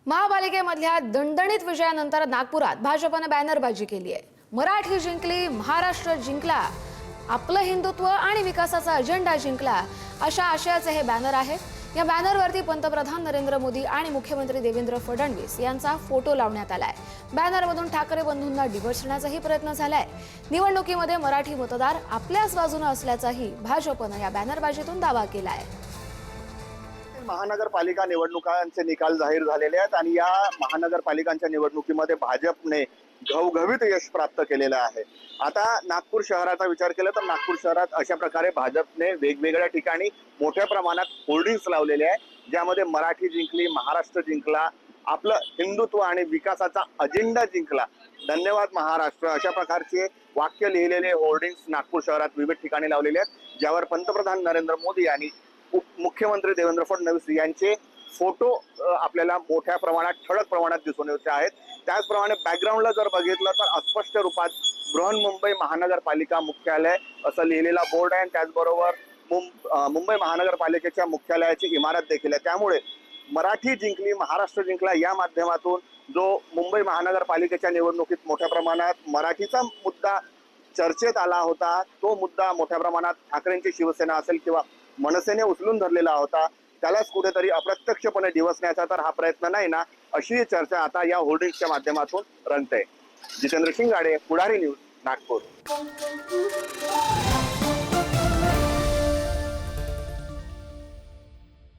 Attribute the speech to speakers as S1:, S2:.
S1: महापालिकेमधल्या दणदणीत विजयानंतर नागपुरात भाजपने बॅनरबाजी केली आहे। मराठी जिंकली, महाराष्ट्र जिंकला, आपलं हिंदुत्व आणि विकासाचा अजेंडा जिंकला, अशा आशयाचे हे बॅनर आहे। या बॅनरवरती पंतप्रधान नरेंद्र मोदी आणि मुख्यमंत्री देवेंद्र फडणवीस यांचा फोटो लावण्यात आलाय। बॅनरमधून ठाकरे बंधूंना डिवचण्याचाही प्रयत्न झालाय। निवडणुकीमध्ये मराठी मतदार आपल्याच बाजूने असल्याचाही भाजपने या बॅनरबाजीतून दावा केलाय।
S2: महानगरपालिका निवडणुकांचे निकाल जाहीर झालेले आहेत आणि या महानगरपालिकांच्या निवडणुकीमध्ये भाजपने घवघवीत यश प्राप्त केलेलं आहे। आता नागपूर शहराचा विचार केला तर नागपूर शहरात अशा प्रकारे भाजपने वेगवेगळ्या ठिकाणी मोठ्या प्रमाणात होर्डिंग्स लावलेले आहे, ज्यामध्ये मराठी जिंकली, महाराष्ट्र जिंकला, आपलं हिंदुत्व आणि विकासाचा अजेंडा जिंकला, धन्यवाद महाराष्ट्र, अशा प्रकारचे वाक्य लिहिलेले होर्डिंग्स नागपूर शहरात विविध ठिकाणी लावलेले आहेत, ज्यावर पंतप्रधान नरेंद्र मोदी आणि मुख्यमंत्री देवेंद्र फडणवीस यांचे फोटो आपल्याला मोठ्या प्रमाणात ठळक प्रमाणात दिसून येत आहेत। त्याचप्रमाणे बॅकग्राऊंडला जर बघितलं तर अस्पष्ट रूपात बृहन्मुंबई महानगरपालिका मुख्यालय असं लिहिलेला बोर्ड आहे। त्याचबरोबर मुंबई महानगरपालिकेच्या मुख्यालयाची इमारत देखील आहे। त्यामुळे मराठी जिंकली, महाराष्ट्र जिंकला या माध्यमातून जो मुंबई महानगरपालिकेच्या निवडणुकीत मोठ्या प्रमाणात मराठीचा मुद्दा चर्चेत आला होता, तो मुद्दा मोठ्या प्रमाणात ठाकरेंची शिवसेना असेल किंवा मनसेने उचलून धरलेला होता, त्यालाच कुठेतरी अप्रत्यक्षपणे डिवचण्याचा तर हा प्रयत्न नाही ना, अशी चर्चा आता या होर्डिंग्सच्या माध्यमातून रंगते। जितेंद्र शिंगाडे, पुढारी न्यूज, नागपूर।